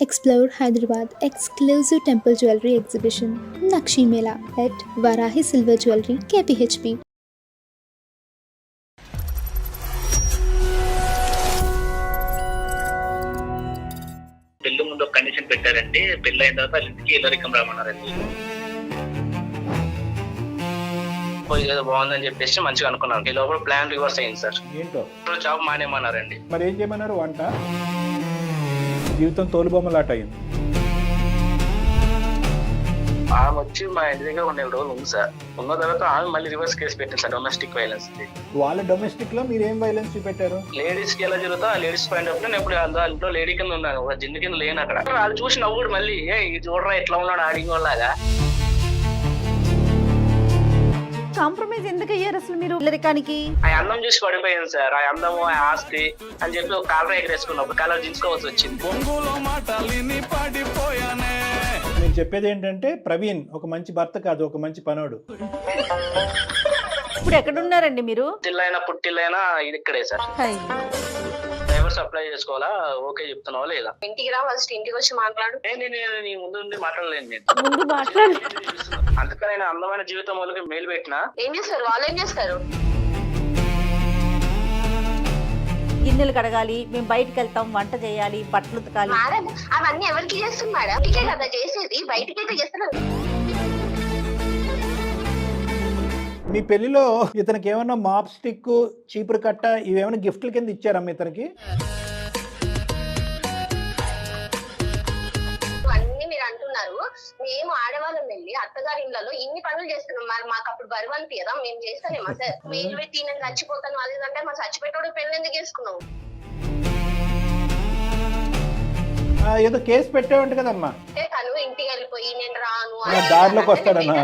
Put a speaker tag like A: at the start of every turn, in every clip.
A: Explore Hyderabad exclusive temple jewelry exhibition Nakshi Mela at Varahi Silver Jewelry KPHP.
B: పెళ్లి ముందు ఒక condition పెట్టారండి. పెళ్లి అయిన తర్వాత వాళ్ళ ఇంటికి ఇల్లరికం రామన్నారండి. ఏదో బాగుందని చెప్పేసి మంచిగా అనుకున్నాను. ఈ లోపల ప్లాన్ రివర్స్ అయింది సార్.
C: ఏంటో
B: జాబ్ మానేమన్నారండి.
C: మరి ఏం చేయమన్నారు? వంట జీవితం తోలుబొమ్మలాట అయింది.
B: ఆమె వచ్చి మా ఇంటి దగ్గర 1 రోజులు ఉంది సార్. ఉన్న తర్వాత ఆమె మళ్ళీ రివర్స్ కేసు పెట్టింది సార్, డొమెస్టిక్ వైలెన్స్.
C: వాళ్ళ డొమెస్టిక్ లో మీరు ఏం వైలెన్స్ చూపెట్టారు?
B: లేడీస్ కి ఎలా జరుగుతా ఆ లేడీస్ పాయింట్ ఆఫ్ నేను ఎప్పుడు దాంట్లో లేడీ కింద ఉన్నాను, ఒక జిన్ను కింద లేను అక్కడ. వాళ్ళు చూసి నవ్వుడు మళ్ళీ ఇది చూడరా ఎట్లా ఉన్నాడు ఆడింగ్ లాగా.
D: కాంప్రమైజ్ ఎందుకు అయ్యారు అసలు మీరు ఇల్లరికానికి?
B: ఆ అందం చూసి పడిపోయింది సార్. ఆ అందము ఆ ఆస్తి అని చెప్పి ఒక కాలర్ ఎగరేసుకున్నాం, ఒక కాలర్ దించుకోవాల్సి వచ్చింది.
C: మీరు చెప్పేది ఏంటంటే ప్రవీణ్ ఒక మంచి భర్త కాదు, ఒక మంచి పనోడు.
D: ఇప్పుడు ఎక్కడున్నారండి మీరు?
B: పుట్టిల్లైనా పుట్టిల్లైనా ఇది ఇక్కడే సార్. డ్రైవర్స్ అప్లై చేసుకోవాలా? ఓకే చెప్తున్నావా లేదా?
E: ఇంటికి రా, ఫస్ట్ ఇంటికి వచ్చి మాట్లాడు.
B: నేను నీ ముందు నుండి మాట్లాడలేను నేను.
D: ముందు మాట్లాడు.
B: అందుకని నేను అందమైన జీవితం వాళ్ళకి మెయిల్ పెట్టినా.
E: ఏం చేస్తారు వాళ్ళు? ఏం చేస్తారు?
D: గిన్నెలు కడగాలి, మేము బయటకు వెళ్తాం, వంట చేయాలి, బట్టలు ఉతకాలి.
E: మేడం అవన్నీ ఎవరికి చేస్తుంది మేడం? ఇంటికే కదా చేసేది, బయటికి అయితే చేస్తున్నారు.
C: మీ పెళ్లిలో ఇతనికి ఏమన్నా మాప్ స్టిక్, చీపురు కట్ట ఇవేమైనా గిఫ్ట్ల కింద ఇచ్చారమ్మా ఇతనికి?
E: అన్ని మీరు అంటున్నారు. మేము ఆడవాళ్ళం వెళ్ళి అత్తగారి ఇళ్లలో ఇన్ని పనులు చేస్తున్నాం. మరి మాకు అప్పుడు బరువు అనిపించదా? మేము చేస్తానేమా సార్? మీరు పెట్టి నేను చచ్చిపోతాను అది అంటే మా చచ్చిపెట్టోడు పెళ్లి ఎందుకు చేసుకున్నావు?
C: ఏదో కేసు పెట్టావంట కదమ్మా.
E: తను ఇంటికి వెళ్ళిపోయి నేను రాను
C: దారిలోకి వస్తాడన్నా.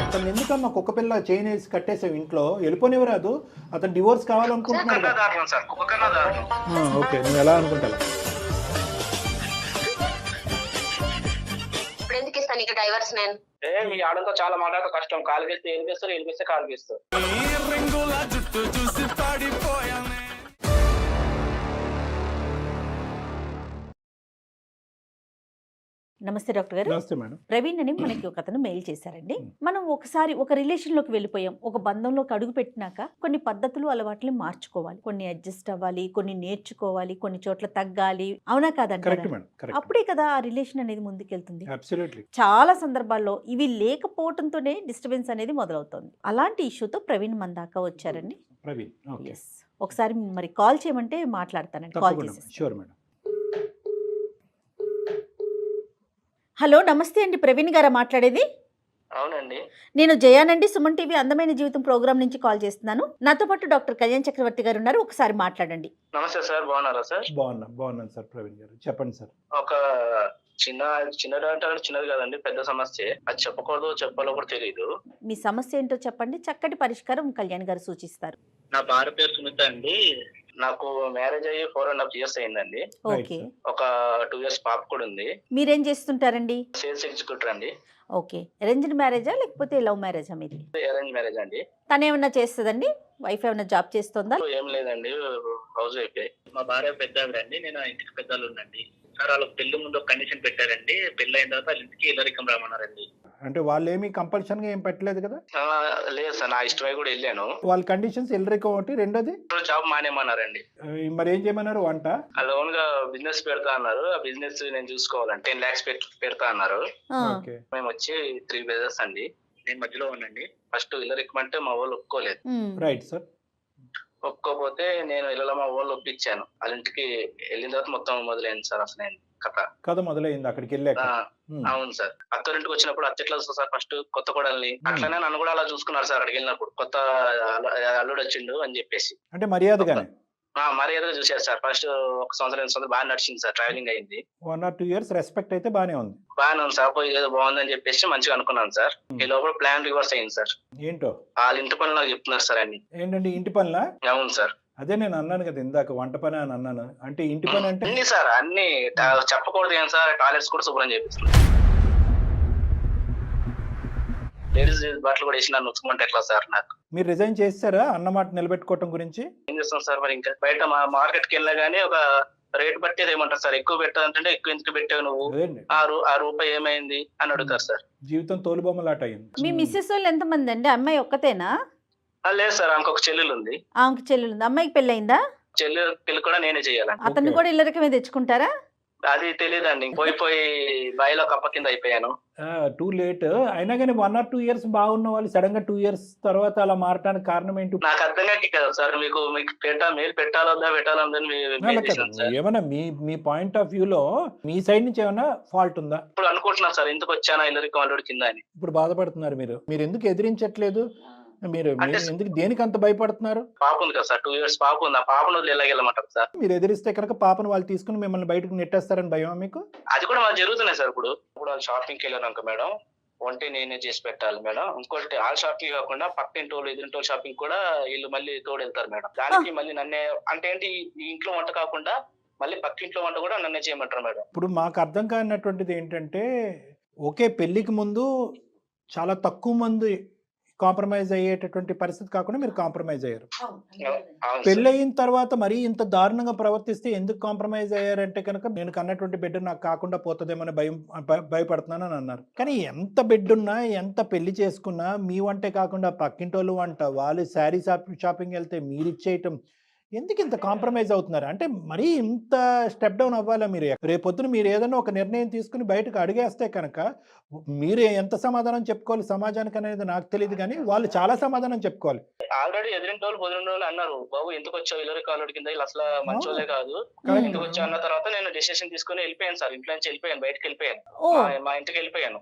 C: అతను ఎందుకమ్మా కుక్క పిల్ల చైన్ వేసి కట్టేసావు ఇంట్లో? వెళ్ళిపోనివ్వరాదు, అతను డివోర్స్ కావాలనుకుంటున్నాడు. ఓకే, నువ్వు ఎలా అనుకుంటావు?
E: ఇప్పుడు ఎందుకు ఇస్తాను ఇక డైవర్స్? నేను
B: మీ ఆడంతో చాలా మాట్లాడతా కష్టం. కాలు వేస్తే ఏలిపిస్తారు, ఏలిపిస్తే కాలు వేస్తారు.
D: నమస్తే డాక్టర్ గారు.
C: నమస్తే మేడం.
D: ప్రవీణ్ అని మనకి ఒక అతను మెయిల్ చేశారండి. మనం ఒకసారి ఒక రిలేషన్ లోకి వెళ్ళిపోయాం, ఒక బంధంలోకి అడుగు పెట్టినాక కొన్ని పద్ధతులు అలవాట్లు మార్చుకోవాలి, కొన్ని అడ్జస్ట్ అవ్వాలి, కొన్ని నేర్చుకోవాలి, కొన్ని చోట్ల తగ్గాలి. అవునా కాదండి? అప్పుడే కదా ఆ రిలేషన్ అనేది ముందుకెళ్తుంది. చాలా సందర్భాల్లో ఇవి లేకపోవడంతోనే డిస్టర్బెన్స్ అనేది మొదలవుతుంది. అలాంటి ఇష్యూతో ప్రవీణ్ మన దాకా వచ్చారండి. ఒకసారి మరి కాల్ చేయమంటే మాట్లాడతానండి. కాల్ చేసి. హలో, నమస్తే అండి. ప్రవీణ్ గారా మాట్లాడేది?
B: అవునండి,
D: నేను జయానండి, సుమన్ టీవీ అందమైన జీవితం ప్రోగ్రామ్ నుంచి కాల్ చేస్తున్నాను. నాతో పాటు డాక్టర్ కళ్యాణ్ చక్రవర్తి గారు ఉన్నారు, ఒకసారి మాట్లాడండి.
B: నమస్తే సార్, బాగున్నారా సార్?
C: బాగున్నాను సార్. ప్రవీణ్ గారు చెప్పండి సార్.
B: ఒక చిన్నది అంటే చిన్నది కాదండి, పెద్ద సమస్య. అది చెప్పకూడదు, చెప్పాలో కూడా తెలియదు.
D: మీ సమస్య ఏంటో చెప్పండి, చక్కటి పరిష్కారం కళ్యాణ్ గారు సూచిస్తారు.
B: నా భార్య పేరు సునీత అండి. నాకు మ్యారేజ్ అయ్యి 4.5 years అయిందండి.
D: ఓకే.
B: ఒక 2 years పాప కూడా ఉంది.
D: మీరేం చేస్తుంటారండి?
B: సేల్స్ ఎగ్జిక్యూటివ్ అండి.
D: ఓకే. అరేంజ్డ్ మ్యారేజా లేకపోతే లవ్ మ్యారేజా మీది?
B: అరేంజ్ మ్యారేజ్ అండి.
D: తను ఏమన్నా చేస్తుందండి? వైఫ్ ఏమన్నా జాబ్ చేస్తుందా?
B: ఏం లేదండి, హౌస్ వైఫ్. మా భార్య పెద్దావిడ అండి, నేను ఇంటికి పెద్దలు ఉండండి. సార్ వాళ్ళకి పెళ్లి ముందు ఒక కండిషన్ పెట్టారండి. పెళ్లి అయిన తర్వాత వాళ్ళ ఇంటికి ఇల్లరికం రామన్నారండి.
C: అంటే వాళ్ళు ఏమి కంపల్షన్ గా ఏం పెట్టలేదు కదా?
B: లేదు సార్, నా ఇష్టమై కూడా వెళ్ళాను.
C: వాళ్ళ కండిషన్స్ ఇల్లరికం ఒకటి, రెండోది
B: జాబ్ మానేమన్నారండి.
C: మరి ఏం చేయమన్నారు? వంట
B: లోన్ గా బిజినెస్ పెడతా అన్నారు. ఆ బిజినెస్ నేను చూసుకోవాలంటే 10 lakhs పెడతా అన్నారు. మేము వచ్చి 3 brothers అండి, నేను మధ్యలో ఉన్నాండి. ఫస్ట్ ఇల్లరికం అంటే మా వాళ్ళు ఒప్పుకోలేదు.
C: Right sir.
B: ఒప్పుకోపోతే నేను ఇళ్ళలో మా వాళ్ళు ఒప్పించాను. వాళ్ళ ఇంటికి వెళ్ళిన తర్వాత మొత్తం మొదలైంది సార్. అసలు కథ మొదలైంది అక్కడికి వెళ్ళాక. అవును సార్. అత్తోరింటికి వచ్చినప్పుడు అత్త ఎట్లా చూస్తారు సార్, ఫస్ట్ కొత్త కోడల్ని అట్లనే నన్ను కూడా అలా చూసుకున్నారు సార్. అక్కడికి వెళ్ళినప్పుడు కొత్త అల్లుడు వచ్చిండు అని చెప్పేసి అంటే మర్యాదగానే చూసారు సార్. ఫస్ట్ 1 సంవత్సరం బాగా నడిచింది సార్, ట్రావెలింగ్ అయింది.
C: 1 or 2 years రెస్పెక్ట్ అయితే బానే ఉంది
B: సార్. ఏదో బాగుందని చెప్పేసి మంచిగా అనుకున్నాను సార్. ఈ లోపల ప్లాన్ రివర్స్ అయింది సార్.
C: ఏంటో
B: వాళ్ళ ఇంటి పనులు నాకు చెప్తున్నారు సార్ అన్ని.
C: ఏంటండి ఇంటి పనులా?
B: అవును సార్.
C: అదే నేను అన్నాను కదా ఇందాక, వంట పని అని అన్నాను. అంటే ఇంటి పని అంటే
B: అన్ని సార్, అన్ని చెప్పకూడదు ఏం సార్. టాయిలెట్స్ కూడా శుభ్రం చేపిస్తున్నారు. లేడీస్ బట్టలు కూడా వేసి నన్ను ఉంచుకుంటే ఎట్లా సార్? నాకు
C: మీరు రిజైన్ చేస్తారా అన్నమాట నిలబెట్టుకోవటం గురించి?
B: ఏం చేస్తాం సార్ మరి? ఇంకా బయట మార్కెట్ కి వెళ్ళా గానీ ఒక రేట్ బట్టి ఏమంటారు సార్, ఎక్కువ పెట్టాలంటే ఎక్కువ ఎందుకు పెట్టావు నువ్వు,
C: అదేండి
B: ఆ రూపాయి ఏమైంది అని అడుగుతారు సార్.
C: జీవితం తోలుబొమ్మలాట అయింది.
D: మీ మిస్సెస్ వాళ్ళు ఎంతమంది అండి? అమ్మాయి ఒక్కతేనా?
B: లేదు సార్, ఆమెకు ఒక చెల్లెలు ఉంది.
D: ఆమెకి చెల్లెలు ఉంది. అమ్మాయికి పెళ్ళయిందా?
B: చెల్లెలు పెళ్లి కూడా నేనే చేయాలి.
D: అతన్ని కూడా ఇల్లరికమే తెచ్చుకుంటారా?
B: అది తెలియదండి, పోయి బాయిలో కప్ప కింద అయిపోయాను.
C: టూ లేట్ అయినా కానీ 1 or 2 years బాగున్న వాళ్ళు సడన్ గా 2 years తర్వాత అలా మారటానికి కారణం ఏంటి?
B: నాకు అర్థం కాక కదా సార్, మీకు మెయిల్ పెట్టాలొద్దా
C: ఏమన్నా మీ పాయింట్ ఆఫ్ వ్యూ లో మీ సైడ్ నుంచి ఏమన్నా ఫాల్ట్ ఉందా?
B: ఇప్పుడు అనుకుంటున్నాను సార్, ఎందుకు వచ్చానా ఇల్లరికి వాళ్ళు కింద అని.
C: ఇప్పుడు బాధపడుతున్నారు మీరు ఎందుకు ఎదిరించట్లేదు? మీరు ఎందుకు దేనికి అంత భయపడుతున్నారు?
B: పాప ఉంది కదా సార్, 2 years పాప ఉంది. ఆ పాపను ఎలాగెళ్ళమంటారు సార్?
C: మీరు ఎదిరిస్తే కనుక పాపను వాళ్ళు తీసుకుని మిమ్మల్ని బయటకు నెట్టేస్తారని భయం మీకు?
B: అది కూడా మాకు జరుగుతున్నాయి సార్. ఇప్పుడు వాళ్ళు షాపింగ్కి వెళ్ళాను మేడం, వంటే నేనే చేసి పెట్టాలి మేడం. ఇంకోటి ఆ షాపింగ్ కాకుండా పక్కింటి వాళ్ళు ఎదురింటి వాళ్ళు షాపింగ్ కూడా వీళ్ళు మళ్ళీ తోడు వెళ్తారు మేడం. దానికి మళ్ళీ నన్నే అంటే ఏంటి, ఈ ఇంట్లో వంట కాకుండా మళ్ళీ పక్కింట్లో వంట కూడా నన్నే చేయమంటారు మేడం.
C: ఇప్పుడు మాకు అర్థం కానటువంటిది ఏంటంటే, ఓకే పెళ్లికి ముందు చాలా తక్కువ మంది కాంప్రమైజ్ అయ్యేటటువంటి పరిస్థితి కాకుండా మీరు కాంప్రమైజ్ అయ్యారు. పెళ్ళయిన తర్వాత మరీ ఇంత దారుణంగా ప్రవర్తిస్తే ఎందుకు కాంప్రమైజ్ అయ్యారంటే కనుక నేను కన్నటువంటి బిడ్డ నాకు కాకుండా పోతుందేమని భయపడుతున్నాను అని అన్నారు. కానీ ఎంత బిడ్డ ఉన్నా ఎంత పెళ్లి చేసుకున్నా మీ వంటే కాకుండా పక్కింటోళ్ళు వంట, వాళ్ళు శారీ షాపింగ్ వెళ్తే మీరు ఇచ్చేయటం, ఎందుకు ఇంత కాంప్రమైజ్ అవుతున్నారు? అంటే మరీ ఇంత స్టెప్ డౌన్ అవ్వాలా? మీరు రేపొద్దున మీరు ఏదైనా ఒక నిర్ణయం తీసుకుని బయటకు అడిగేస్తే కనుక మీరు ఎంత సమాధానం చెప్పుకోవాలి సమాజానికి అనేది నాకు తెలియదు, కానీ వాళ్ళు చాలా సమాధానం చెప్పుకోవాలి.
B: ఆల్రెడీ ఎదిరింటి వాళ్ళు పొదిరింటి వాళ్ళు అన్నారు, బాబు ఎందుకు వచ్చావు ఇల్లరి కాలుడి కింద, వీళ్ళు అసలు మంచోళ్ళే కాదు, ఎందుకు వచ్చావు అన్న తర్వాత నేను డెసిషన్ తీసుకుని వెళ్ళిపోయాను సార్. ఇంట్లో నుంచి వెళ్ళిపోయాను, బయటకు వెళ్ళిపోయాను, మా ఇంటికి వెళ్ళిపోయాను.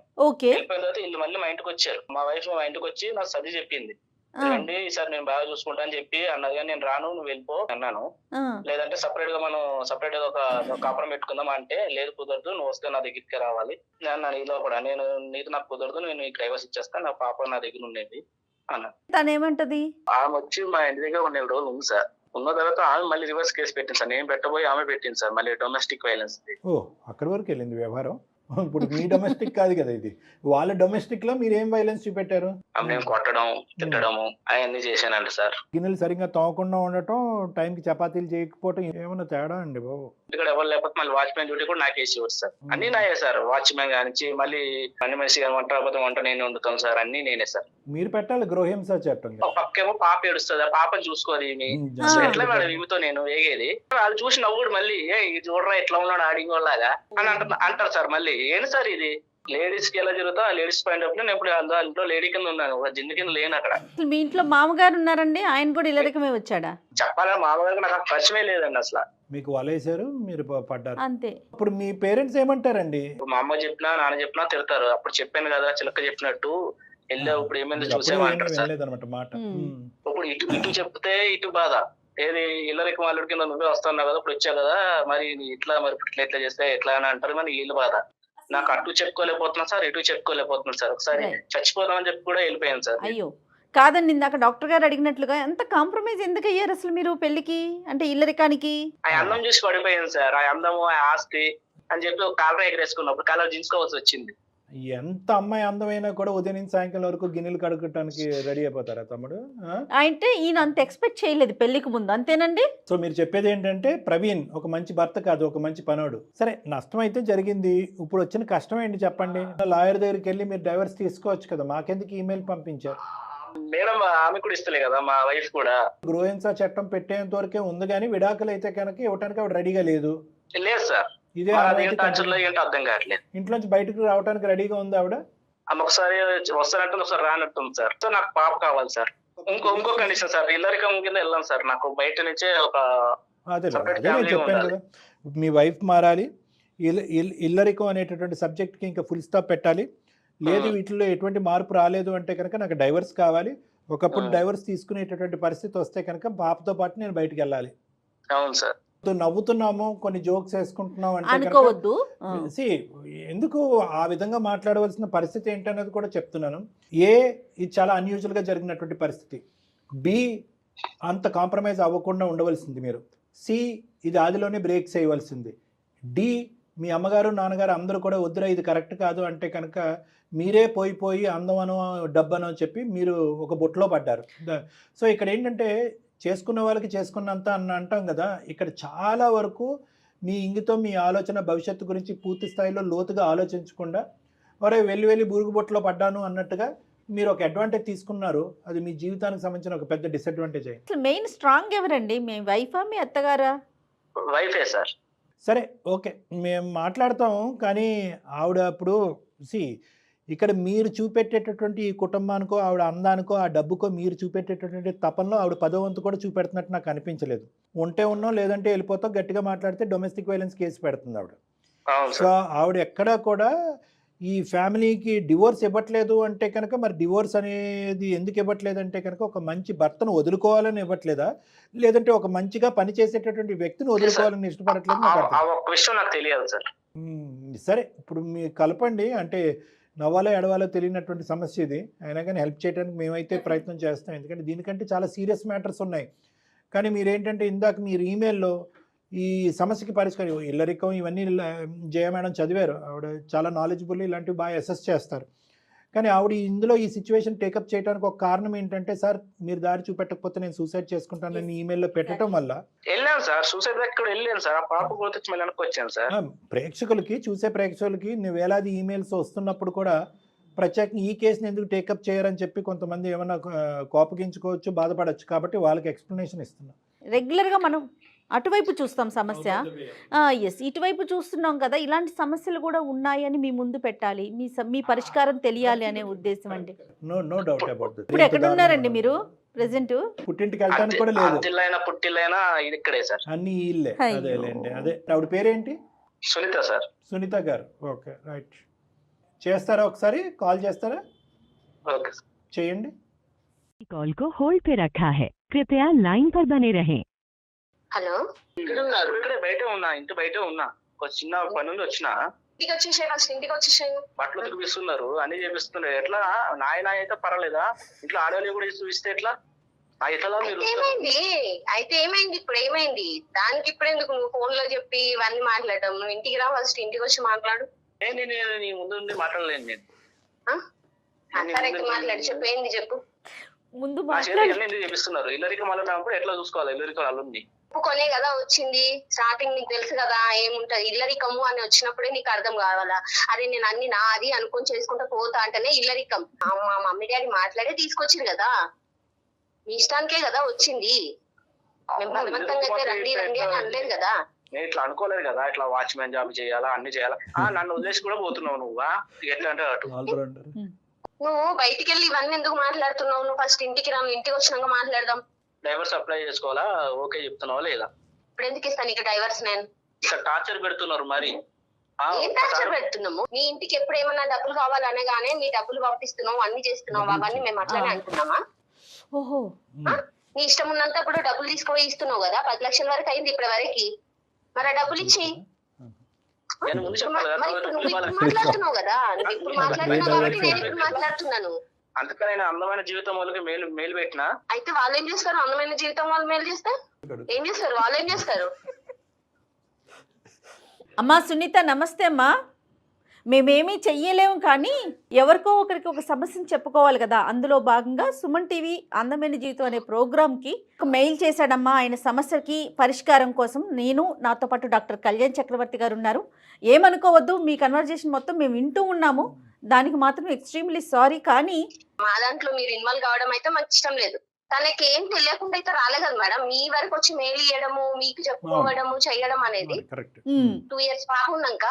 B: వెళ్ళిపోయిన తర్వాత వీళ్ళు మళ్ళీ మా ఇంటికి వచ్చారు. మా వైఫ్ మా ఇంటికి వచ్చి నాకు సర్ది చెప్పింది, రండి ఈసారి నేను బాగా చూసుకుంటా అని చెప్పి అన్నది. కానీ నేను రాను, నువ్వు వెళ్ళిపో అన్నాను. లేదంటే సపరేట్ గా సపరేట్ గా ఒక కాపురం పెట్టుకుందాం అంటే, లేదు కుదరదు, నువ్వు వస్తే నా దగ్గరికి రావాలి అన్నాను. ఇలా కూడా నేను నీకు నాకు కుదరదు, నేను నీకు డైవర్స్ ఇచ్చేస్తాను, నా పాప నా దగ్గర ఉండేది అన్నాను.
D: తనేమంటది?
B: ఆమె వచ్చి మా ఇంటి దగ్గర 1 నెల రోజులు ఉంది సార్. ఉన్న తర్వాత ఆమె మళ్ళీ రివర్స్ కేసు పెట్టింది సార్. నేను పెట్టబోయి ఆమె పెట్టింది సార్, మళ్ళీ డొమెస్టిక్ వైలెన్స్.
C: అక్కడి వరకు వెళ్ళింది వ్యవహారం. ఇప్పుడు మీ డొమెస్టిక్ కాదు కదా ఇది, వాళ్ళ డొమెస్టిక్ లో మీరు ఏం వైలెన్స్ చూపెట్టారు?
B: నేను కొట్టడం, తిట్టడము అవన్నీ చేశానండి సార్.
C: గిన్నెలు సరిగ్గా తోమకుండా ఉండటం, టైంకి చపాతీలు చేయకపోవటం, ఏమన్నా తేడా అండి బాబు?
B: ఇక్కడ ఎవరు లేకపోతే మళ్ళీ వాచ్మెన్ డ్యూటీ కూడా నాకు వేసి ఇవ్వదు సార్. అన్ని నాయే సార్, వాచ్మెన్ కానించి మళ్ళీ పని మనిషి వంట రాకపోతే వంట నేను వండుతాను సార్, అన్ని నేనే సార్.
C: మీరు పెట్టాలి గృహహింస చట్టం.
B: పక్కేమో పాప ఏడుస్తుంది, ఆ పాపని చూసుకోవాలి. ఎట్లా మేడం ఈమెతో నేను ఏగేది? వాళ్ళు చూసి నవ్వుడు మళ్ళీ, చూడరా ఎట్లా ఉన్నాడు ఆడిగోలాగా అని అంటారు సార్. మళ్ళీ ఏంటి సార్ ఇది, లేడీస్ కి ఎలా జరుగుతా లేడీస్ పాయింట్ ఆఫ్ నేను ఇప్పుడు ఇంట్లో లేడీ కింద ఉన్నాను, జిందు కింద లేను అక్కడ.
D: మీ ఇంట్లో మామగారు ఉన్నారండి, ఆయన కూడా ఇల్లరికమే వచ్చాడా?
B: చెప్పాలా, మామగారికి నాకు పరిచయమే లేదండి అసలు.
C: మీకు వలేశారు, మీరు పడ్డారు
D: అంతే.
C: ఇప్పుడు మీ పేరెంట్స్ ఏమంటారండి?
B: మా అమ్మ చెప్పినా నాన్న చెప్పినా తిడతారు. అప్పుడు చెప్పాను కదా చిలక చెప్పినట్టు, వెళ్ళావు ఇప్పుడు ఏమైంది చూసేవా అంటారు సార్.
C: మాట
B: ఇప్పుడు ఇటు చెప్తే ఇటు బాధ, ఏది ఇల్లరికి వాళ్ళ కింద నువ్వే వస్తున్నావు కదా, ఇప్పుడు వచ్చావు కదా, మరి ఇట్లా మరి ఇట్లా చేస్తే ఎట్లా అని అంటారు. మరి వీళ్ళు బాధ. నాకు అటు చెప్పుకోలేకపోతున్నా సార్, ఇటు చెప్పుకోలేకపోతున్నా సార్. ఒకసారి చచ్చిపోదామని చెప్పి కూడా వెళ్ళిపోయాను సార్.
D: అయ్యో కాదండి, ఇందాక డాక్టర్ గారు అడిగినట్లుగా ఎంత కాంప్రమైజ్ ఎందుకు అయ్యారు అసలు మీరు పెళ్లికి, అంటే ఇల్లరికానికి?
B: ఆ అందం చూసి పడిపోయాను సార్. ఆ అందము ఆ ఆస్తి అని చెప్పి ఒక కాలర్ ఎగరేసుకున్నప్పుడు కాలర్ దించుకోవాల్సి వచ్చింది.
C: ఎంత అమ్మాయి అందమైనా కూడా ఉదయం నుంచి సాయంకాలం వరకు గిన్నెలు కడుక్కోవడానికి రెడీ అయిపోతారా తమ్ముడు?
D: అంటే ఈయన అంత ఎక్స్పెక్ట్ చేయలేదు పెళ్లికి ముందు, అంతేనండి?
C: సో మీరు చెప్పేది ఏంటంటే ప్రవీణ్ ఒక మంచి భర్త కాదు, ఒక మంచి పనోడు. సరే నష్టం అయితే జరిగింది, ఇప్పుడు వచ్చిన కష్టం ఏంటి చెప్పండి? లాయర్ దగ్గరికి వెళ్ళి మీరు డైవర్స్ తీసుకోవచ్చు కదా, మాకెందుకు ఈమెయిల్ పంపించారు?
B: మేడం ఆమె కూడా ఇస్తలే కదా, మా వైఫ్ కూడా.
C: గృహహింస చట్టం పెట్టేంత వరకే ఉంది, కానీ విడాకులు అయితే కనుక ఇవ్వడానికి ఆవిడ రెడీగా లేదు.
B: లేదు సార్, ఇదే అర్థం కావట్లేదు.
C: ఇంట్లోంచి బయటకు రావడానికి రెడీగా ఉంది ఆవిడ.
B: ఒకసారి వస్తానంటుంది, ఒకసారి రానట్టుంది సార్. సో నాకు పాప కావాలి సార్. ఇంకో కండిషన్ సార్, ఇల్లరికం కింద వెళ్ళాం సార్. నాకు బయట నుంచే ఒక
C: అదే నేను చెప్పాను కదా, మీ వైఫ్ మారాలి, ఇల్లరికం అనేటటువంటి సబ్జెక్ట్కి ఇంకా ఫుల్ స్టాప్ పెట్టాలి. లేదు వీటిలో ఎటువంటి మార్పు రాలేదు అంటే కనుక నాకు డైవర్స్ కావాలి. ఒకప్పుడు డైవర్స్ తీసుకునేటటువంటి పరిస్థితి వస్తే కనుక పాపతో పాటు నేను బయటకు వెళ్ళాలి.
B: అవును సార్.
C: నవ్వుతున్నాము, కొన్ని జోక్స్ వేసుకుంటున్నాం అంటే
D: అనుకోవద్దు.
C: ఎందుకు ఆ విధంగా మాట్లాడవలసిన పరిస్థితి ఏంటనేది కూడా చెప్తున్నాను. ఇది చాలా అన్యూజువల్ గా జరిగినటువంటి పరిస్థితి. బి, అంత కాంప్రమైజ్ అవ్వకుండా ఉండవలసింది మీరు. సి, ఇది ఆదిలోనే బ్రేక్ చేయవలసింది. డి, మీ అమ్మగారు నాన్నగారు అందరూ కూడా వద్దురా ఇది కరెక్ట్ కాదు అంటే కనుక మీరే పోయి అందమనో డబ్బనో చెప్పి మీరు ఒక బొట్లో పడ్డారు. సో ఇక్కడ ఏంటంటే చేసుకున్న వాళ్ళకి చేసుకున్నంత అని అంటాం కదా, ఇక్కడ చాలా వరకు మీ ఇంగితో మీ ఆలోచన భవిష్యత్తు గురించి పూర్తి స్థాయిలో లోతుగా ఆలోచించకుండా ఒరే వెళ్ళి బురుగుబొట్టులో పడ్డాను అన్నట్టుగా మీరు ఒక అడ్వాంటేజ్ తీసుకున్నారు. అది మీ జీవితానికి సంబంధించిన ఒక పెద్ద డిసడ్వాంటేజ్ అయింది.
D: అసలు మెయిన్ స్ట్రాంగ్ ఎవరండి, మీ వైఫా మీ అత్తగారా?
B: వైఫే సార్.
C: సరే ఓకే, మేము మాట్లాడతాం. కానీ ఆవిడ అప్పుడు ఇక్కడ మీరు చూపెట్టేటటువంటి ఈ కుటుంబానికో ఆవిడ అందానికో ఆ డబ్బుకో మీరు చూపెట్టేటటువంటి తపనలో ఆవిడ 10వ వంతు కూడా చూపెడుతున్నట్టు నాకు అనిపించలేదు. ఉంటే ఉన్నాం, లేదంటే వెళ్ళిపోతాం, గట్టిగా మాట్లాడితే డొమెస్టిక్ వైలెన్స్ కేసు పెడుతుంది ఆవిడ. సో ఆవిడ ఎక్కడా కూడా ఈ ఫ్యామిలీకి డివోర్స్ ఇవ్వట్లేదు అంటే కనుక, మరి డివోర్స్ అనేది ఎందుకు ఇవ్వట్లేదు అంటే కనుక ఒక మంచి భర్తను వదులుకోవాలని ఇవ్వట్లేదా, లేదంటే ఒక మంచిగా పనిచేసేటటువంటి వ్యక్తిని వదులుకోవాలని ఇష్టపడట్లేదు?
B: నాకు తెలియదు సార్.
C: సరే ఇప్పుడు మీరు కలపండి, అంటే నవ్వాలో ఎడవాలో తెలియనటువంటి సమస్య ఇది. అయినా కానీ హెల్ప్ చేయడానికి మేమైతే ప్రయత్నం చేస్తాం, ఎందుకంటే దీనికంటే చాలా సీరియస్ మ్యాటర్స్ ఉన్నాయి. కానీ మీరేంటంటే ఇందాక మీరు ఈమెయిల్లో ఈ సమస్యకి పరిష్కారం ఇల్లరికం ఇవన్నీ జయ మేడం చదివారు, ఆవిడ చాలా నాలెడ్జబుల్, ఇలాంటివి బాగా అసెస్ చేస్తారు. కానీ ఆవిడ ఇందులో ఈ సిచ్యువేషన్ టేకప్ చేయడానికి ఒక కారణం ఏంటంటే, సార్ మీరు దారి చూపెట్టకపోతే నేను సూసైడ్ చేసుకుంటానని ఈమెయిల్లో పెట్టడం వల్ల
B: వెళ్ళాను సార్. సూసైడ్ ఎక్కడ వెళ్ళాను సార్, ఆ పాప గురించి మళ్ళీ వెనక్కి వచ్చాను సార్.
C: ప్రేక్షకులకి చూసే ప్రేక్షకులకి వేలాది ఈమెయిల్స్ వస్తున్నప్పుడు కూడా ప్రత్యేకంగా ఈ కేసుని ఎందుకు టేకప్ చేయరని చెప్పి కొంతమంది ఏమన్నా కోపగించుకోవచ్చు, బాధపడచ్చు. కాబట్టి వాళ్ళకి ఎక్స్ప్లెనేషన్ ఇస్తున్నాం.
D: రెగ్యులర్గా మనం అటువైపు చూస్తాం సమస్య, ఎస్ ఇటువైపు చూస్తున్నాం కదా, ఇలాంటి సమస్యలు కూడా ఉన్నాయని మీ ముందు పెట్టాలి, మీ పరిష్కారం తెలియాలి అనే ఉద్దేశం అండి.
C: No doubt about this.
D: ఇప్పుడు ఎక్కడ ఉన్నారండి మీరు ప్రెసెంట్?
C: పుట్టింటికి వెళ్ళడానికి కూడా లేదు,
B: పుట్టిల్లైనా ఇది ఇక్కడే సార్,
C: అన్ని ఇల్లే. అదేలేండి. అదే ఆవిడ పేరేంటి?
B: సునీత సార్.
C: సునీత గారు. Okay right. చేస్తారా, ఒకసారి కాల్ చేస్తారా?
B: ఓకే
C: చేయండి.
F: कॉल को होल्ड पे रखा है, कृपया लाइन पर बने रहें।
E: హలో,
B: ఇక్కడే బయటే ఉన్నా, ఇంటి బయటే ఉన్నా. ఒక చిన్న పని నుండి వచ్చిన.
E: ఇంటికి వచ్చేసాయి, ఫస్ట్ ఇంటికి వచ్చేసాయి.
B: బట్టలు చూపిస్తున్నారు, అన్ని చేపిస్తున్నారు. ఎట్లా నాయన అయితే పర్వాలేదా, ఇంట్లో ఆడవాళ్ళు కూడా చూపిస్తే ఎట్లా? ఎట్లా మీరు
E: అయితే ఏమైంది ఇప్పుడు? ఏమైంది దానికి? ఇప్పుడు ఎందుకు నువ్వు ఫోన్ లో చెప్పి ఇవన్నీ మాట్లాడడం? నువ్వు ఇంటికి రా, ఫస్ట్ ఇంటికి వచ్చి మాట్లాడు.
B: నేను నీ ముందు మాట్లాడలేను. నేను
E: మాట్లాడి చెప్పు, ఏంది చెప్పు.
D: ముందు
B: చేపిస్తున్నారు. ఇల్లరిక మళ్ళీ ఎట్లా చూసుకోవాలి? ఇల్లరిక వాళ్ళని
E: ఒప్పుకొనే కదా వచ్చింది. స్టార్టింగ్ నీకు తెలుసు కదా ఏముంటది. ఇల్లరికము అని వచ్చినప్పుడే నీకు అర్థం కావాలా? అదే నేను అన్ని నాది అనుకొని చేసుకుంటా పోతా అంటేనే ఇల్లరికం. మా మమ్మీ డాడీ మాట్లాడే తీసుకొచ్చింది కదా, మీ ఇష్టానికే కదా వచ్చింది. మేము బలవంతంగా అయితే రండి రండి అని అనలేదు కదా.
B: నేను ఇట్లా అనుకోలేదు కదా, ఇట్లా వాచ్మెన్ జాబ్ చేయాలా, అన్ని చేయాలా. నన్ను వదిలేసి కూడా పోతున్నావు నువ్వు. ఎట్లా అంటే
E: నువ్వు బయటికి వెళ్ళి ఇవన్నీ ఎందుకు మాట్లాడుతున్నావు? నువ్వు ఫస్ట్ ఇంటికి రా, ఇంటికి వచ్చినాక మాట్లాడదాం.
B: డైవర్స్ అప్లై చేసుకోవాలా, ఓకే చెప్తున్నావా లేదా?
E: ఇప్పుడు ఎందుకు ఇస్తాను నీకు డైవర్స్? నేను
B: ఇక్కడ టార్చర్ పెడుతున్నారు. మరి
E: ఏం టార్చర్ పెడుతున్నాము? మీ ఇంటికి ఎప్పుడు ఏమన్నా డబ్బులు కావాలనగానే మీ డబ్బులు పంపిస్తున్నావు, అన్ని చేస్తున్నావు. అవన్నీ మేము అట్లానే అనుకున్నామా?
D: ఓహో,
E: నీ ఇష్టం ఉన్నంతప్పుడు డబ్బులు తీసుకుపోయి ఇస్తున్నావు కదా. 10 లక్షల వరకు అయింది ఇప్పటి వరకు. మరి ఆ డబ్బులు ఇచ్చి మాట్లాడుతున్నావు కదా. నువ్వు ఇప్పుడు మాట్లాడుతున్నావు కాబట్టి నేను ఇప్పుడు మాట్లాడుతున్నాను.
B: అందుకని అందమైన జీవితం వాళ్ళకి మేలు పెట్టినా.
E: అయితే వాళ్ళు ఏం చేస్తారు? అందమైన జీవితం వాళ్ళు మేలు చేస్తారు. ఏం చేస్తారు వాళ్ళు? ఏం చేస్తారు?
D: అమ్మా సునీత నమస్తే అమ్మా. మేమేమీ చెయ్యలేము, కానీ ఎవరికో ఒకరికి ఒక సమస్యను చెప్పుకోవాలి కదా. అందులో భాగంగా సుమన్ టీవీ అందమైన జీవితం అనే ప్రోగ్రామ్కి ఒక మెయిల్ చేశాడమ్మా. ఆయన సమస్యకి పరిష్కారం కోసం నేను, నాతో పాటు డాక్టర్ కళ్యాణ్ చక్రవర్తి గారు ఉన్నారు. ఏమనుకోవద్దు, మీ కన్వర్జేషన్ మొత్తం మేము వింటూ ఉన్నాము. దానికి మాత్రం ఎక్స్ట్రీమ్లీ సారీ. కానీ
E: మా దాంట్లో మీరు ఇన్వాల్వ్ కావడం అయితే మాకు ఇష్టం లేదు. తనకి ఏం తెలియకుండా అయితే రాలే కదా మేడం. మీ వరకు వచ్చి మెయిల్ ఇవ్వడము, మీకు చెప్పుకోవడము, చెయ్యడం అనేది 2 years పాప ఉన్నాక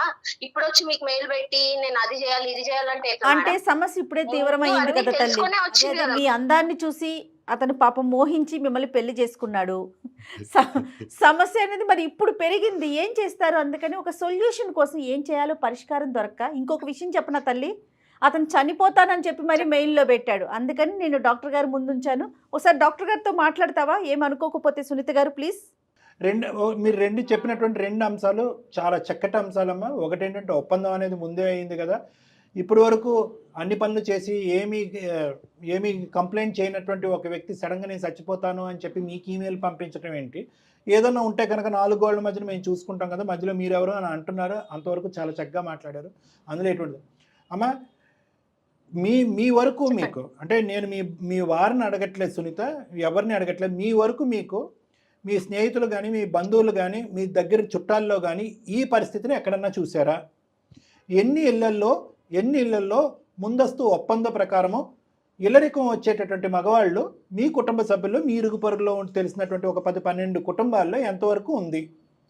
E: ఇప్పుడు వచ్చి మీకు మెయిల్ పెట్టి నేను అది చేయాలి ఇది చేయాలంటే
D: అంటే సమస్య ఇప్పుడే తీవ్రమైంది కదా తల్లి. మీ అందాన్ని చూసి అతను పాపం మోహించి మిమ్మల్ని పెళ్లి చేసుకున్నాడు. సమస్య అనేది మరి ఇప్పుడు పెరిగింది, ఏం చేస్తారు? అందుకని ఒక సొల్యూషన్ కోసం ఏం చేయాలో పరిష్కారం దొరక్క, ఇంకొక విషయం చెప్పనా తల్లి, అతను చనిపోతానని చెప్పి మరి మెయిల్లో పెట్టాడు. అందుకని నేను డాక్టర్ గారు ముందుంచాను. ఒకసారి డాక్టర్ గారితో మాట్లాడతావా? ఏమనుకోకపోతే సునీత గారు ప్లీజ్.
C: మీరు చెప్పినటువంటి 2 అంశాలు చాలా చక్కటి అంశాలమ్మా. ఒకటి ఏంటంటే ఒప్పందం అనేది ముందే అయింది కదా. ఇప్పటి వరకు అన్ని పనులు చేసి ఏమీ కంప్లైంట్ చేయనటువంటి ఒక వ్యక్తి సడన్గా నేను చచ్చిపోతాను అని చెప్పి మీకు ఈమెయిల్ పంపించడం ఏంటి? ఏదన్నా ఉంటే కనుక 4 గోళ్ల మధ్యన మేము చూసుకుంటాం కదా, మధ్యలో మీరెవరు అని అంటున్నారు. అంతవరకు చాలా చక్కగా మాట్లాడారు. అందులో ఎటువంటి అమ్మా మీ వరకు మీకు అంటే నేను మీ వారిని అడగట్లేదు సునీత, ఎవరిని అడగట్లేదు. మీ వరకు మీకు మీ స్నేహితులు కానీ మీ బంధువులు కానీ మీ దగ్గర చుట్టాల్లో కానీ ఈ పరిస్థితిని ఎక్కడన్నా చూసారా? ఎన్ని ఇళ్లల్లో ముందస్తు ఒప్పంద ప్రకారము ఇల్లరికం వచ్చేటటువంటి మగవాళ్ళు మీ కుటుంబ సభ్యులు మీ ఇరుగు పొరుగులో తెలిసినటువంటి ఒక 10-12 కుటుంబాల్లో ఎంతవరకు ఉంది?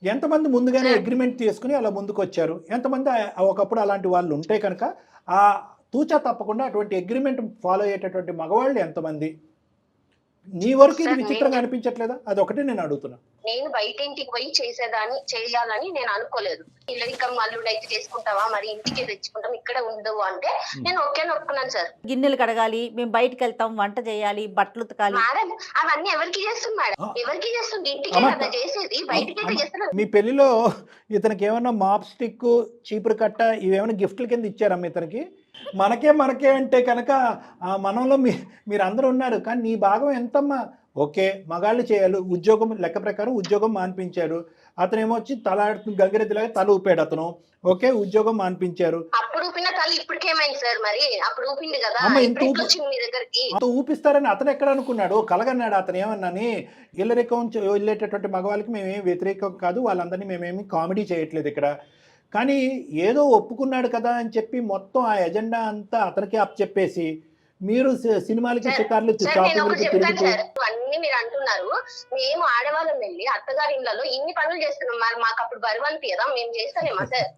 C: ఎంతమంది ముందుగానే అగ్రిమెంట్ తీసుకుని అలా ముందుకు వచ్చారు? ఎంతమంది ఒకప్పుడు అలాంటి వాళ్ళు ఉంటే కనుక ఆ తూచా తప్పకుండా అటువంటి అగ్రిమెంట్ ఫాలో అయ్యేటటువంటి మగవాళ్ళు ఎంతమంది? నీ వరకు ఇది విచిత్రంగా అనిపించట్లేదా? అదొకటి నేను అడుగుతున్నా.
E: నేను బయట ఇంటికి పోయి చేయాలని నేను అనుకోలేదు. ఇల్లరికం అల్లుడు అయితే చేసుకుంటావా, మరి ఇంటికి తెచ్చుకుంటాం, ఇక్కడ ఉండవు అంటే నేను ఒప్పుకున్నాను సార్.
D: గిన్నెలు కడగాలి, మేము బయటకు వెళ్తాం, వంట చేయాలి, బట్టలు ఉతకాలి.
E: మేడం అవన్నీ ఎవరికి చేస్తుంది మేడం? ఎవరికి చేస్తుంది? ఇంటికి కదా చేసేది, బయటకి చేస్తున్నారు.
C: మీ పెళ్లిలో ఇతనికి ఏమన్నా మాప్ స్టిక్, చీపురు కట్ట ఇవేమైనా గిఫ్ట్ల కింద ఇచ్చారమ్మా ఇతనికి? మనకే అంటే కనుక మనంలో మీరు అందరూ ఉన్నారు, కానీ నీ భాగం ఎంతమ్మా? ఓకే, మగాళ్ళు చేయాలి, ఉద్యోగం లెక్క ప్రకారం ఉద్యోగం మాన్పించారు. అతనేమో వచ్చి తల గంగిరెద్దులాగా తల ఊపాడు అతను. ఓకే, ఉద్యోగం మాన్పించారు.
E: అప్పుడు ఊపిన తల ఇప్పటికేమైంది సార్? మరి అప్పుడు ఊపింది కదా, మీ దగ్గరికి
C: ఊపిస్తారని అతను ఎక్కడ అనుకున్నాడు? కలగన్నాడు అతను ఏమన్నాని? ఇల్లరికం వెళ్ళేటటువంటి మగవాళ్ళకి మేమేమి వ్యతిరేకం కాదు, వాళ్ళందరినీ మేమేమి కామెడీ చేయట్లేదు ఇక్కడ. కానీ ఏదో ఒప్పుకున్నాడు కదా అని చెప్పి మొత్తం ఆ ఎజెండా అంతా అతనికి అప్పచెప్పేసి మీరు సినిమాలకి షికార్లు షాపింగ్లకి తిరుగుతూ
E: అన్ని మీరు అంటున్నారు. మేము ఆడవాళ్ళం వెళ్ళి అత్తగారి ఇళ్లలో ఇన్ని పనులు చేస్తున్నాం, మరి మాకు అప్పుడు బరువు అనిపించదా? మేము చేస్తానేమా సార్?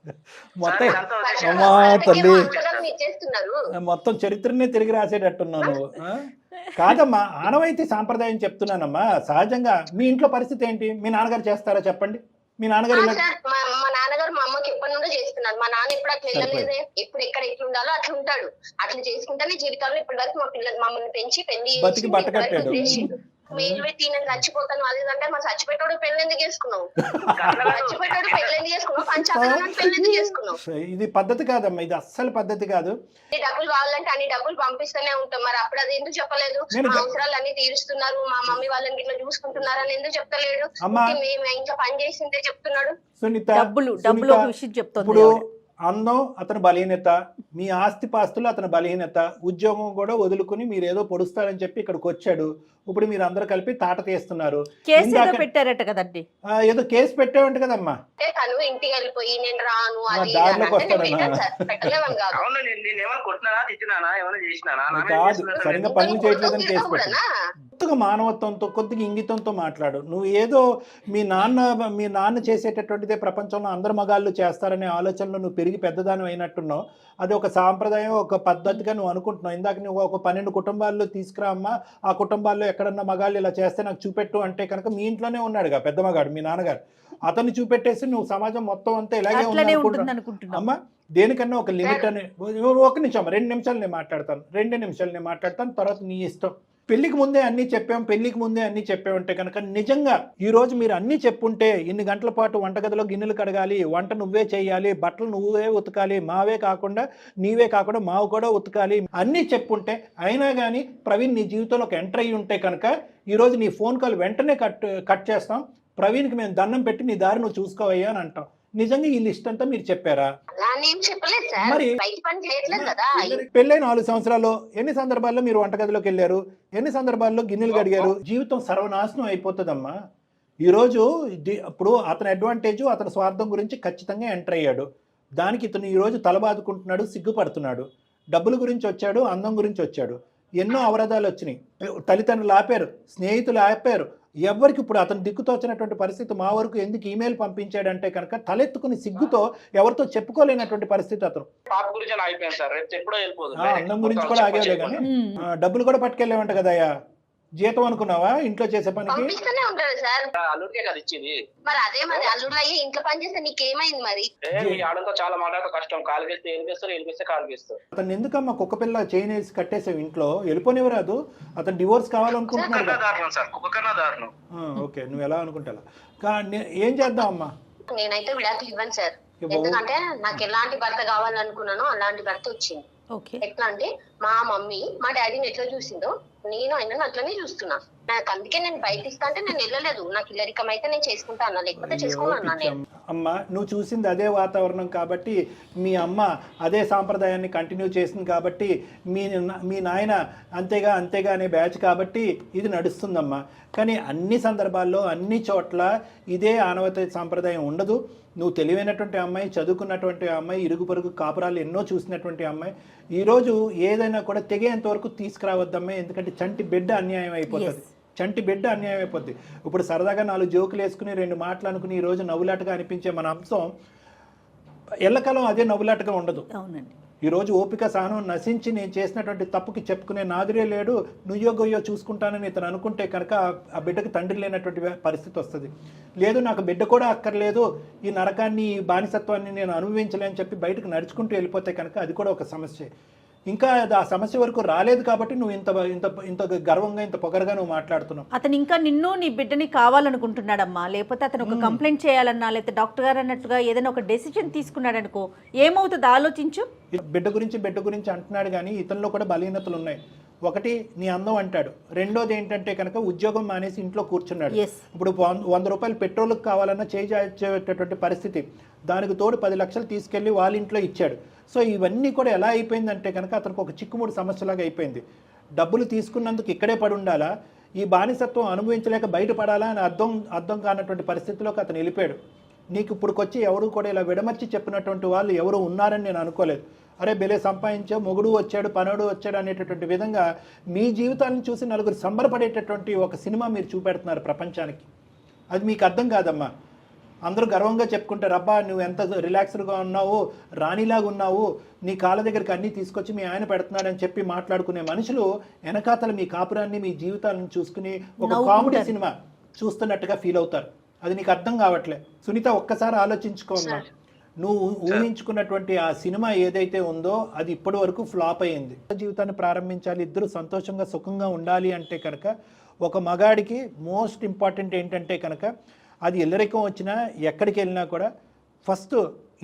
C: మొత్తం చరిత్రనే తిరిగి రాసేటట్టున్నావు నువ్వు. కాదమ్మా, ఆనవాయితీ సాంప్రదాయం చెప్తున్నానమ్మా. సహజంగా మీ ఇంట్లో పరిస్థితి ఏంటి? మీ నాన్నగారు చేస్తారా చెప్పండి? మీ నాన్నగారు
E: మా నాన్నగారు మా అమ్మకి ఎప్పటి నుండో చేస్తున్నారు. మా నాన్న ఇప్పుడు అట్లా వెళ్ళలేదే. ఎప్పుడు ఎక్కడ ఎట్లా ఉండాలో అట్లా ఉంటాడు. అట్లా చేసుకుంటేనే జీవితంలో ఇప్పటి వరకు మా పిల్లలు మమ్మల్ని పెంచి పెళ్లి మేలు పెట్టి నేను చచ్చిపోతాను అది అంటే మా చచ్చిపెట్టాడు పెళ్లి ఎందుకు చేసుకున్నావు? చచ్చిపెట్టాడు పెళ్లి ఎందుకు చేసుకున్నావు? పంచాయతీ పెళ్లి ఎందుకు చేసుకున్నావు?
C: ఇది పద్ధతి కాదమ్మా, ఇది అస్సలు పద్ధతి కాదు.
E: డబ్బులు కావాలంటే అన్ని డబ్బులు పంపిస్తూనే ఉంటాం, మరి అప్పుడు అది ఎందుకు చెప్పలేదు? మా అవసరాలు అన్ని తీరుస్తున్నారు, మా మమ్మీ వాళ్ళని ఇట్లా చూసుకుంటున్నారు అని ఎందుకు చెప్తలేడు? మేము ఇంట్లో పని చేసిందే చెప్తున్నాడు.
D: డబ్బులు
C: ఇప్పుడు అందం అతని బలహీనత, మీ ఆస్తిపాస్తులు అతని బలహీనత, ఉద్యోగం కూడా వదులుకుని మీరు ఏదో పొడుస్తారని చెప్పి ఇక్కడికి వచ్చాడు. ఇప్పుడు మీరు అందరూ కలిపి తాట తీస్తున్నారు.
D: పెట్టారట కదండి,
C: ఏదో కేసు పెట్టావంట కదమ్మా.
E: తను ఇంటికి వెళ్ళిపోయి నేను రాను
C: దారిలోకి వస్తాడన్నా కాదు, సరిగ్గా పనులు చేయట్లేదని కేసు పెట్టాను. కొద్దిగా మానవత్వంతో కొద్దిగా ఇంగితంతో మాట్లాడు. నువ్వు ఏదో మీ నాన్న చేసేటటువంటిదే ప్రపంచంలో అందరు మగాళ్ళు చేస్తారనే ఆలోచనలో నువ్వు పెరిగి పెద్దదానం అయినట్టున్నావు. అది ఒక సాంప్రదాయం, ఒక పద్ధతిగా నువ్వు అనుకుంటున్నావు. ఇందాక నువ్వు ఒక 12 కుటుంబాల్లో తీసుకురా అమ్మా, ఆ కుటుంబాల్లో ఎక్కడన్నా మగాళ్ళు ఇలా చేస్తే నాకు చూపెట్టు అంటే కనుక మీ ఇంట్లోనే ఉన్నాడుగా పెద్ద మగాడు మీ నాన్నగారు. అతన్ని చూపెట్టేసి నువ్వు సమాజం మొత్తం అంతా ఇలాగే ఉంది అమ్మా. దేనికన్నా ఒక లిమిట్ అని. ఒక నిమిషం, 2 నిమిషాలు నేను మాట్లాడతాను, 2 నిమిషాలు నేను మాట్లాడతాను, తర్వాత నీ ఇష్టం. పెళ్లికి ముందే అన్నీ చెప్పామంటే కనుక నిజంగా ఈరోజు మీరు అన్నీ చెప్పుంటే ఇన్ని గంటల పాటు వంటగదిలో గిన్నెలు కడగాలి, వంట నువ్వే చేయాలి, బట్టలు నువ్వే ఉతకాలి, నీవే కాకుండా మావు కూడా ఉతకాలి అన్నీ చెప్పుంటే, అయినా కానీ ప్రవీణ్ నీ జీవితంలోకి ఎంటర్ అయ్యి ఉంటే కనుక ఈరోజు నీ ఫోన్ కాల్ వెంటనే కట్ చేస్తాం. ప్రవీణ్కి మేము దండం పెట్టి నీ దారి నువ్వు చూసుకోవయ్యా అని అంటాం. నిజంగా ఈ లిస్ట్ అంతా మీరు చెప్పారా? మరి పెళ్ళై 4 సంవత్సరాలు ఎన్ని సందర్భాల్లో మీరు వంటగదిలోకి వెళ్ళారు? ఎన్ని సందర్భాల్లో గిన్నెలు కడిగారు? జీవితం సర్వనాశనం అయిపోతుందమ్మా. ఈరోజు ఇప్పుడు అతని అడ్వాంటేజ్, అతని స్వార్థం గురించి ఖచ్చితంగా ఎంటర్ అయ్యాడు. దానికి ఇతను ఈరోజు తలబాదుకుంటున్నాడు, సిగ్గుపడుతున్నాడు. డబ్బుల గురించి వచ్చాడు, అందం గురించి వచ్చాడు, ఎన్నో అవరోధాలు వచ్చినాయి. తల్లిదండ్రులు ఆపారు, స్నేహితులు ఆపారు. ఎవరికి ఇప్పుడు అతను దిక్కుతోచినటువంటి పరిస్థితి. మా వరకు ఎందుకు ఈమెయిల్ పంపించాడంటే కనుక తలెత్తుకుని సిగ్గుతో ఎవరితో చెప్పుకోలేనటువంటి పరిస్థితి అతను. అందం గురించి కూడా ఆగేలే కానీ డబ్బులు కూడా పట్టుకెళ్ళేవంట కదయ్యా. జీతం అనుకున్నావా ఇంట్లో చేసే పనికి? అతను ఎందుకమ్మా కుక్క పిల్ల చైన్ వేసి కట్టేసావు ఇంట్లో? వెళ్ళిపోనివ్వరాదు, అతను డివోర్స్ కావాలనుకుంటున్నాడు. ఓకే, నువ్వు ఎలా అనుకుంటా. ఏం చేద్దాం అమ్మా?
E: నేనైతే విడాకులు ఇవ్వను సార్, ఎందుకంటే నాకు ఎలాంటి భర్త కావాలనుకున్నానో అలాంటి భర్త వచ్చింది. ఎట్లా అంటే మా మమ్మీ మా డాడీని ఎట్లా చూసిందో నేను ఆయన అట్లనే చూస్తున్నా. నాకు అందుకే నేను బయట ఇస్తా అంటే నేను వెళ్ళలేదు. నాకు ఇల్లరికం అయితే నేను చేసుకుంటా అన్నా, లేకపోతే చేసుకోను అన్నా నేను.
C: అమ్మ నువ్వు చూసింది అదే వాతావరణం కాబట్టి, మీ అమ్మ అదే సాంప్రదాయాన్ని కంటిన్యూ చేసింది కాబట్టి, మీ నాయన అంతేగా అనే బ్యాచ్ కాబట్టి ఇది నడుస్తుందమ్మా. కానీ అన్ని సందర్భాల్లో అన్ని చోట్ల ఇదే ఆనవాయితీ సాంప్రదాయం ఉండదు. నువ్వు తెలివైనటువంటి అమ్మాయి, చదువుకున్నటువంటి అమ్మాయి, ఇరుగు పొరుగు కాపురాలు ఎన్నో చూసినటువంటి అమ్మాయి, ఈరోజు ఏదైనా కూడా తెగేంత వరకు తీసుకురావద్దమ్మాయి. ఎందుకంటే చంటి బిడ్డ అన్యాయం అయిపోతుంది, చంటి బిడ్డ అన్యాయం అయిపోద్ది. ఇప్పుడు సరదాగా 4 జోకులు వేసుకుని 2 మాటలు అనుకుని ఈరోజు నవ్వులాటగా అనిపించే మన అంశం ఎల్లకాలం అదే నవ్వులాటగా ఉండదు.
D: అవునండి.
C: ఈరోజు ఓపిక సహనం నశించి నేను చేసినటువంటి తప్పుకి చెప్పుకునే నాదురే లేడు, నుయ్యో గొయ్యో చూసుకుంటానని ఇతను అనుకుంటే కనుక ఆ బిడ్డకి తండ్రి లేనటువంటి పరిస్థితి వస్తుంది. లేదు నాకు బిడ్డ కూడా అక్కర్లేదు, ఈ నరకాన్ని ఈ బానిసత్వాన్ని నేను అనుభవించలేని చెప్పి బయటకు నడుచుకుంటూ వెళ్ళిపోతే కనుక అది కూడా ఒక సమస్య. ఇంకా ఆ సమస్య వరకు రాలేదు కాబట్టి నువ్వు ఇంత గర్వంగా ఇంత పొగరగా నువ్వు మాట్లాడుతున్నావు.
D: అతను ఇంకా నిన్ను నీ బిడ్డని కావాలనుకుంటున్నాడమ్మా. లేకపోతే అతను ఒక కంప్లైంట్ చేయాలన్నా, లేకపోతే డాక్టర్ గారు అన్నట్టుగా ఏదైనా ఒక డెసిషన్ తీసుకున్నాడు అనుకో, ఏమవుతుంది ఆలోచించు.
C: బిడ్డ గురించి అంటున్నాడు కానీ ఇతనిలో కూడా బలహీనతలు ఉన్నాయి. ఒకటి నీ అందం అంటాడు, రెండోది ఏంటంటే కనుక ఉద్యోగం మానేసి ఇంట్లో కూర్చున్నాడు. ఇప్పుడు 100 రూపాయలు పెట్రోల్కి కావాలన్నా చేసేటటువంటి పరిస్థితి, దానికి తోడు 10 లక్షలు తీసుకెళ్లి వాళ్ళ ఇంట్లో ఇచ్చాడు. సో ఇవన్నీ కూడా ఎలా అయిపోయిందంటే కనుక అతనికి ఒక చిక్కుముడి సమస్యలాగా అయిపోయింది. డబ్బులు తీసుకున్నందుకు ఇక్కడే పడి ఉండాలా, ఈ బానిసత్వం అనుభవించలేక బయటపడాలా అని అర్థం కానటువంటి పరిస్థితిలోకి అతను వెళ్ళిపోయాడు. నీకు ఇప్పుడుకొచ్చి ఎవరు కూడా ఇలా విడమర్చి చెప్పినటువంటి వాళ్ళు ఎవరు ఉన్నారని నేను అనుకోలేదు. అరే బెలే సంపాదించా, మొగుడు వచ్చాడు, పనుడు వచ్చాడు అనేటటువంటి విధంగా మీ జీవితాలను చూసి నలుగురు సంబరపడేటటువంటి ఒక సినిమా మీరు చూపెడుతున్నారు ప్రపంచానికి. అది మీకు అర్థం కాదమ్మా. అందరూ గర్వంగా చెప్పుకుంటారు, అబ్బా నువ్వు ఎంత రిలాక్స్డ్గా ఉన్నావు, రాణిలాగా ఉన్నావు, నీ కాళ్ళ దగ్గరికి అన్నీ తీసుకొచ్చి మీ ఆయన పెడుతున్నాడని చెప్పి మాట్లాడుకునే మనుషులు వెనకాతల మీ కాపురాన్ని, మీ జీవితాలను చూసుకుని ఒక కామెడీ సినిమా చూస్తున్నట్టుగా ఫీల్ అవుతారు. అది నీకు అర్థం కావట్లే. సునీత, ఒక్కసారి ఆలోచించుకోమ్మా. నువ్వు ఊహించుకున్నటువంటి ఆ సినిమా ఏదైతే ఉందో అది ఇప్పటి వరకు ఫ్లాప్ అయ్యింది. జీవితాన్ని ప్రారంభించాలి, ఇద్దరు సంతోషంగా సుఖంగా ఉండాలి అంటే కనుక ఒక మగాడికి మోస్ట్ ఇంపార్టెంట్ ఏంటంటే కనుక అది ఎల్లరికం వచ్చినా ఎక్కడికి వెళ్ళినా కూడా ఫస్ట్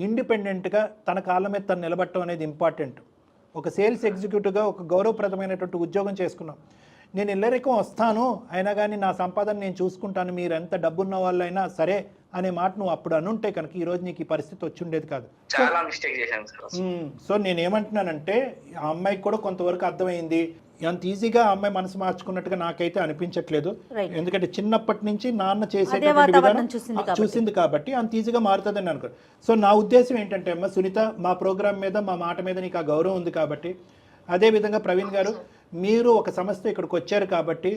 C: ఇండిపెండెంట్గా తన కాళ్ళ మీద తను నిలబడటం అనేది ఇంపార్టెంట్. ఒక సేల్స్ ఎగ్జిక్యూటివ్గా ఒక గౌరవప్రదమైనటువంటి ఉద్యోగం చేసుకున్నాం. నేను ఎల్లరికం వస్తాను, అయినా కానీ నా సంపాదన నేను చూసుకుంటాను, మీరు ఎంత డబ్బున్న వాళ్ళైనా సరే అనే మాట నువ్వు అప్పుడు అనుంటే కనుక ఈ రోజు నీకు ఈ పరిస్థితి వచ్చి ఉండేది కాదు. సో నేనేమంటున్నానంటే ఆ అమ్మాయికి కూడా కొంతవరకు అర్థమైంది. అంత ఈజీగా ఆ అమ్మాయి మనసు మార్చుకున్నట్టుగా నాకైతే అనిపించట్లేదు. ఎందుకంటే చిన్నప్పటి నుంచి నాన్న చేసేటటువంటి విధానం చూసింది కాబట్టి అంత ఈజీగా మారుతుందని అనుకో. సో నా ఉద్దేశం ఏంటంటే అమ్మ సునీత, మా ప్రోగ్రామ్ మీద మా మాట మీద నీకు ఆ గౌరవం ఉంది కాబట్టి, అదేవిధంగా ప్రవీణ్ గారు మీరు ఒక సమస్య ఇక్కడికి వచ్చారు కాబట్టి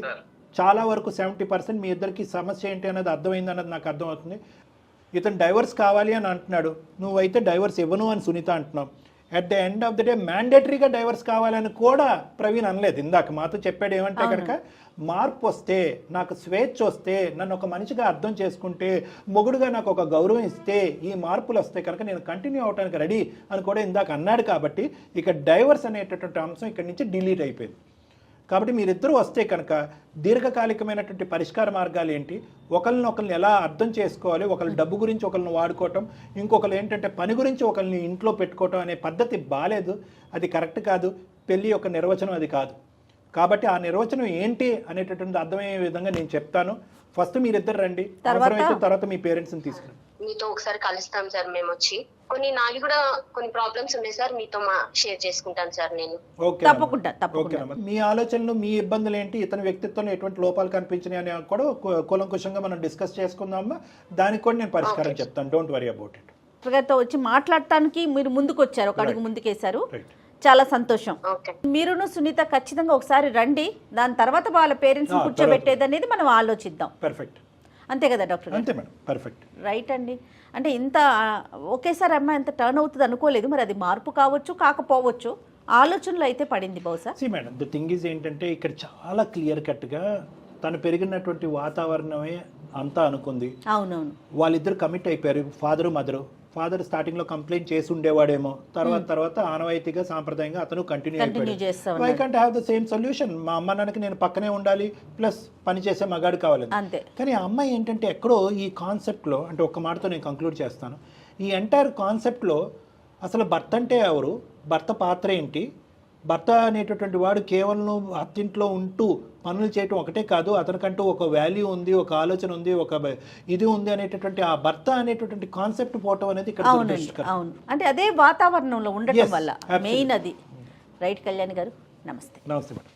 C: చాలా వరకు 70% మీ ఇద్దరికి సమస్య ఏంటి అనేది అర్థమైంది అన్నది నాకు అర్థమవుతుంది. ఇతను డైవర్స్ కావాలి అని అంటున్నాడు, నువ్వైతే డైవర్స్ ఇవ్వను అని సునీత అంటున్నావు. At the end of the day మ్యాండేటరీగా డైవర్స్ కావాలని కూడా ప్రవీణ్ అనలేదు. ఇందాక మాతో చెప్పాడు ఏమంటే కనుక మార్పు వస్తే, నాకు స్వేచ్ఛ వస్తే, నన్ను ఒక మనిషిగా అర్థం చేసుకుంటే, మొగుడుగా నాకు ఒక గౌరవం ఇస్తే, ఈ మార్పులు వస్తే కనుక నేను కంటిన్యూ అవడానికి రెడీ అని కూడా ఇందాక అన్నాడు. కాబట్టి ఇక డైవర్స్ అనేటటువంటి అంశం ఇక్కడి నుంచి డిలీట్ అయిపోయింది. కాబట్టి మీరిద్దరూ వస్తే కనుక దీర్ఘకాలికమైనటువంటి పరిష్కార మార్గాలు ఏంటి, ఒకరిని ఎలా అర్థం చేసుకోవాలి, ఒకరి డబ్బు గురించి ఒకరిని వాడుకోవటం, ఇంకొకరు ఏంటంటే పని గురించి ఒకరిని ఇంట్లో పెట్టుకోవటం అనే పద్ధతి బాలేదు, అది కరెక్ట్ కాదు. పెళ్ళి యొక్క నిర్వచనం అది కాదు. కాబట్టి ఆ నిర్వచనం ఏంటి అనేటటువంటి అర్థమయ్యే విధంగా నేను చెప్తాను. ఫస్ట్ మీరిద్దరు రండి, తర్వాత మీ పేరెంట్స్ని తీసుకురండి.
E: మీతో ఒకసారి కలుస్తాం సార్. మేము వచ్చి నాది కూడా కొన్ని ప్రాబ్లమ్స్ ఉన్నాయి సార్, మీతో షేర్ చేసుకుంటాను సార్ నేను.
D: తప్పకుండా.
C: మీ ఆలోచనలు, మీ ఇబ్బందులు ఏంటి, ఇతని వ్యక్తిత్వంలో ఎటువంటి లోపాలు కనిపించినాయి అని కూడా కూలంకుషంగా మనం డిస్కస్ చేసుకుందామా. దానికి కూడా నేను పరిష్కారం చెప్తాను. Don't worry about it.
D: గారితో వచ్చి మాట్లాడటానికి మీరు ముందుకు వచ్చారు, ఒక అడుగు ముందుకేశారు, చాలా సంతోషం. మీరును సునీత ఖచ్చితంగా ఒకసారి రండి, దాని తర్వాత వాళ్ళ పేరెంట్స్ కూర్చోబెట్టేది అనేది మనం ఆలోచిద్దాం.
C: పర్ఫెక్ట్.
D: అంతే కదా డాక్టర్?
C: అంతే మేడం, పర్ఫెక్ట్.
D: రైట్ అండి. అంటే ఇంత ఒకేసారి అమ్మాయి ఎంత టర్న్ అవుతుంది అనుకోలేదు. మరి అది మార్పు కావచ్చు, కాకపోవచ్చు, ఆలోచనలు అయితే పడింది బహుశా.
C: మేడం ద థింగ్ ఈజ్ ఏంటంటే ఇక్కడ చాలా క్లియర్ కట్గా తను పెరిగినటువంటి వాతావరణమే అంతా అనుకుంది.
D: అవునవును.
C: వాళ్ళిద్దరు కమిట్ అయిపోయారు, ఫాదరు మదరు. ఫాదర్ స్టార్టింగ్ లో కంప్లైంట్ చేసి ఉండేవాడేమో, తర్వాత ఆనవాయితీగా సాంప్రదాయంగా అతను కంటిన్యూ అయిపోయాడు. I can't have the same solution. మా అమ్మ నాన్నకి నేను పక్కనే ఉండాలి, ప్లస్ పని చేసే మగాడు కావాలి. కానీ ఆ అమ్మాయి ఏంటంటే ఎక్కడో ఈ కాన్సెప్ట్లో, అంటే ఒక్క మాటతో నేను కంక్లూడ్ చేస్తాను, ఈ ఎంటైర్ కాన్సెప్ట్లో అసలు భర్త అంటే ఎవరు, భర్త పాత్ర ఏంటి, భర్త అనేటటువంటి వాడు కేవలం అత్తింట్లో ఉంటూ పనులు చేయటం ఒకటే కాదు, అతనికంటూ ఒక వాల్యూ ఉంది, ఒక ఆలోచన ఉంది, ఒక ఇది ఉంది అనేటటువంటి ఆ భర్త అనేటటువంటి కాన్సెప్ట్ పోవటం అనేది ఇక్కడ
D: అవునండి,
C: దురదృష్టకరం.
D: అవును. అంటే అదే వాతావరణంలో ఉండటం
C: Yes,
D: వల్ల
C: absolutely.
D: మెయిన్ అది. రైట్ కళ్యాణ్ గారు, నమస్తే.
C: నమస్తే మేడం.